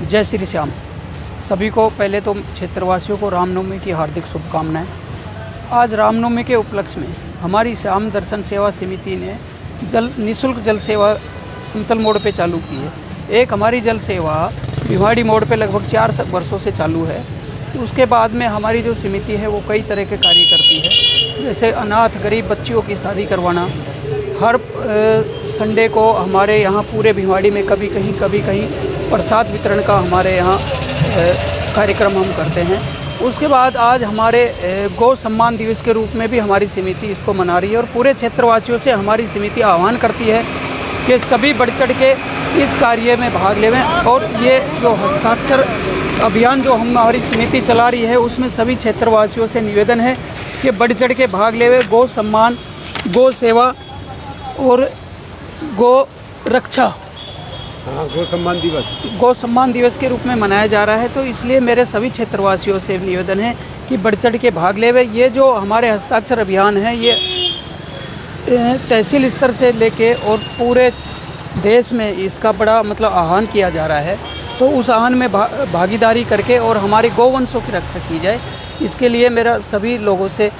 जय श्री श्याम। सभी को पहले तो क्षेत्रवासियों को रामनवमी की हार्दिक शुभकामनाएं। आज रामनवमी के उपलक्ष्य में हमारी श्याम दर्शन सेवा समिति ने निःशुल्क जल सेवा समतल मोड़ पे चालू की है। एक हमारी जल सेवा भिवाड़ी मोड़ पे लगभग 4 वर्षों से चालू है। उसके बाद में हमारी जो समिति है वो कई तरह के कार्य करती है, जैसे अनाथ गरीब बच्चियों की शादी करवाना। हर संडे को हमारे यहाँ पूरे भिवाड़ी में कभी कहीं प्रसाद वितरण का हमारे यहाँ कार्यक्रम हम करते हैं। उसके बाद आज हमारे गौ सम्मान दिवस के रूप में भी हमारी समिति इसको मना रही है और पूरे क्षेत्रवासियों से हमारी समिति आह्वान करती है कि सभी बढ़ चढ़ के इस कार्य में भाग लेवें। और ये जो हस्ताक्षर अभियान जो हमारी समिति चला रही है उसमें सभी क्षेत्रवासियों से निवेदन है कि बढ़ चढ़ के भाग लेवे। गौ सम्मान, गौ सेवा और गौ रक्षा गौ सम्मान दिवस के रूप में मनाया जा रहा है। तो इसलिए मेरे सभी क्षेत्रवासियों से निवेदन है कि बढ़ चढ़ के भाग लेवे। ये जो हमारे हस्ताक्षर अभियान है ये तहसील स्तर से लेके और पूरे देश में इसका बड़ा आह्वान किया जा रहा है। तो उस आह्वान में भागीदारी करके और हमारे गौवंशों की रक्षा की जाए, इसके लिए मेरा सभी लोगों से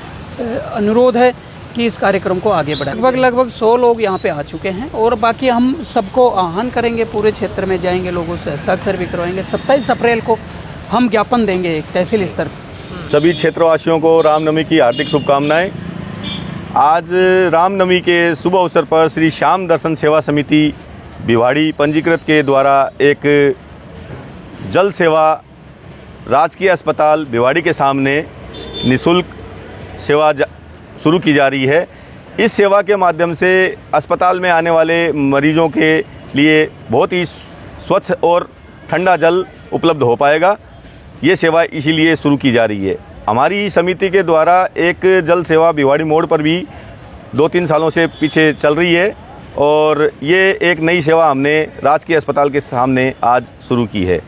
अनुरोध है कि इस कार्यक्रम को आगे बढ़ाएं। लगभग 100 लोग यहाँ पे आ चुके हैं और बाकी हम सबको आह्वान करेंगे, पूरे क्षेत्र में जाएंगे, लोगों से हस्ताक्षर भी करवाएंगे। 27 अप्रैल को हम ज्ञापन देंगे एक तहसील स्तर पर। सभी क्षेत्रवासियों को रामनवमी की हार्दिक शुभकामनाएं। आज रामनवमी के शुभ अवसर पर श्री श्याम दर्शन सेवा समिति भिवाड़ी पंजीकृत के द्वारा एक जल सेवा राजकीय अस्पताल भिवाड़ी के सामने निःशुल्क सेवा शुरू की जा रही है। इस सेवा के माध्यम से अस्पताल में आने वाले मरीजों के लिए बहुत ही स्वच्छ और ठंडा जल उपलब्ध हो पाएगा। ये सेवा इसीलिए शुरू की जा रही है। हमारी समिति के द्वारा एक जल सेवा भिवाड़ी मोड़ पर भी 2-3 सालों से पीछे चल रही है और ये एक नई सेवा हमने राजकीय अस्पताल के सामने आज शुरू की है।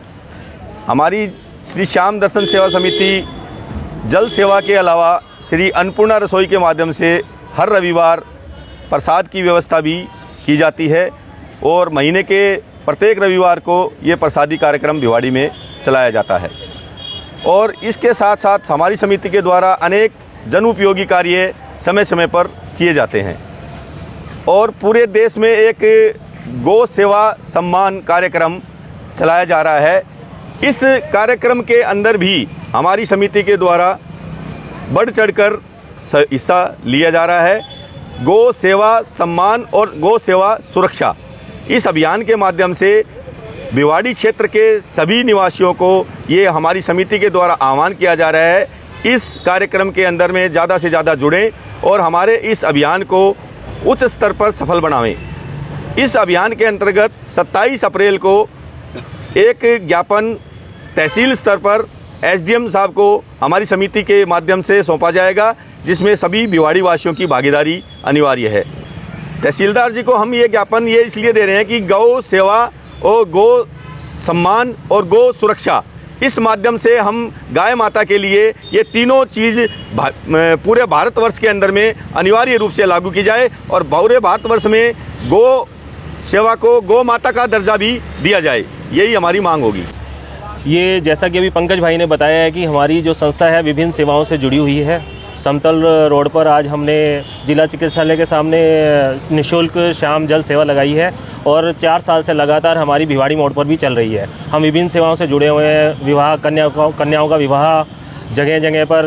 हमारी श्री श्याम दर्शन सेवा समिति जल सेवा के अलावा श्री अन्नपूर्णा रसोई के माध्यम से हर रविवार प्रसाद की व्यवस्था भी की जाती है और महीने के प्रत्येक रविवार को ये प्रसादी कार्यक्रम भिवाड़ी में चलाया जाता है। और इसके साथ साथ हमारी समिति के द्वारा अनेक जन उपयोगी कार्य समय समय पर किए जाते हैं और पूरे देश में एक गौ सेवा सम्मान कार्यक्रम चलाया जा रहा है। इस कार्यक्रम के अंदर भी हमारी समिति के द्वारा बढ़ चढ़कर हिस्सा लिया जा रहा है। गौ सेवा सम्मान और गौ सेवा सुरक्षा इस अभियान के माध्यम से भिवाड़ी क्षेत्र के सभी निवासियों को ये हमारी समिति के द्वारा आह्वान किया जा रहा है इस कार्यक्रम के अंदर में ज़्यादा से ज़्यादा जुड़ें और हमारे इस अभियान को उच्च स्तर पर सफल बनावें। इस अभियान के अंतर्गत 27 अप्रैल को एक ज्ञापन तहसील स्तर पर एसडीएम साहब को हमारी समिति के माध्यम से सौंपा जाएगा, जिसमें सभी भिवाड़ी वासियों की भागीदारी अनिवार्य है। तहसीलदार जी को हम ये ज्ञापन ये इसलिए दे रहे हैं कि गौ सेवा और गौ सम्मान और गौ सुरक्षा इस माध्यम से हम गाय माता के लिए ये तीनों चीज़ पूरे भारतवर्ष के अंदर में अनिवार्य रूप से लागू की जाए और पूरे भारतवर्ष में गौ सेवा को गौ माता का दर्जा भी दिया जाए, यही हमारी मांग होगी। ये जैसा कि अभी पंकज भाई ने बताया है कि हमारी जो संस्था है विभिन्न सेवाओं से जुड़ी हुई है। समतल रोड पर आज हमने जिला चिकित्सालय के सामने निःशुल्क श्याम जल सेवा लगाई है और 4 साल से लगातार हमारी भिवाड़ी मोड़ पर भी चल रही है। हम विभिन्न सेवाओं से जुड़े हुए हैं, विवाह कन्याओं का विवाह, जगह जगह पर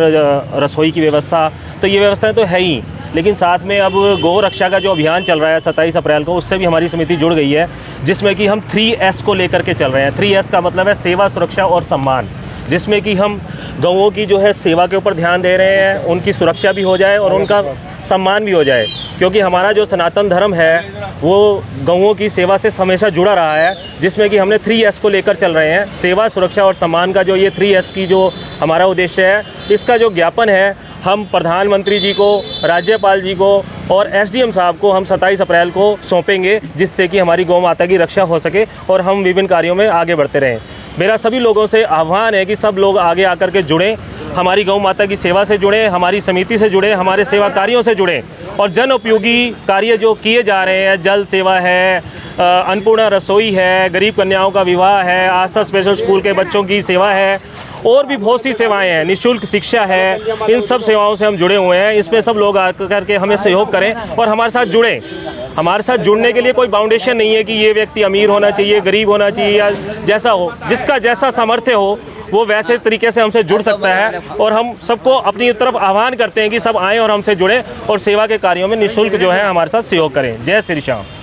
रसोई की व्यवस्था, तो ये व्यवस्थाएं तो है ही, लेकिन साथ में अब गौ रक्षा का जो अभियान चल रहा है 27 अप्रैल को, उससे भी हमारी समिति जुड़ गई है, जिसमें कि हम 3S को लेकर के चल रहे हैं। 3S का मतलब है सेवा, सुरक्षा और सम्मान, जिसमें कि हम गौओं की जो है सेवा के ऊपर ध्यान दे रहे हैं, उनकी सुरक्षा भी हो जाए और उनका सम्मान भी हो जाए, क्योंकि हमारा जो सनातन धर्म है वो गौओं की सेवा से हमेशा जुड़ा रहा है, जिसमें कि हमने 3S को लेकर चल रहे हैं। सेवा, सुरक्षा और सम्मान का जो ये 3S की जो हमारा उद्देश्य है, इसका जो ज्ञापन है हम प्रधानमंत्री जी को, राज्यपाल जी को और एसडीएम साहब को हम 27 अप्रैल को सौंपेंगे, जिससे कि हमारी गौ माता की रक्षा हो सके और हम विभिन्न कार्यों में आगे बढ़ते रहें। मेरा सभी लोगों से आह्वान है कि सब लोग आगे आकर के जुड़ें, हमारी गौ माता की सेवा से जुड़ें, हमारी समिति से जुड़ें, हमारे सेवा कार्यों से जुड़ें और जन उपयोगी कार्य जो किए जा रहे हैं, जल सेवा है, अन्नपूर्णा रसोई है, गरीब कन्याओं का विवाह है, आस्था स्पेशल स्कूल के बच्चों की सेवा है और भी बहुत सी सेवाएं हैं, निःशुल्क शिक्षा है, इन सब सेवाओं से हम जुड़े हुए हैं। इसमें सब लोग आकर के हमें सहयोग करें और हमारे साथ जुड़ें। हमारे साथ जुड़ने के लिए कोई बाउंडेशन नहीं है कि ये व्यक्ति अमीर होना चाहिए, गरीब होना चाहिए, या जैसा हो, जिसका जैसा सामर्थ्य हो वो वैसे तरीके से हमसे जुड़ सकता है। और हम सबको अपनी तरफ आह्वान करते हैं कि सब आएँ और हमसे जुड़ें और सेवा के कार्यों में निःशुल्क जो है हमारे साथ सहयोग करें। जय श्री श्याम।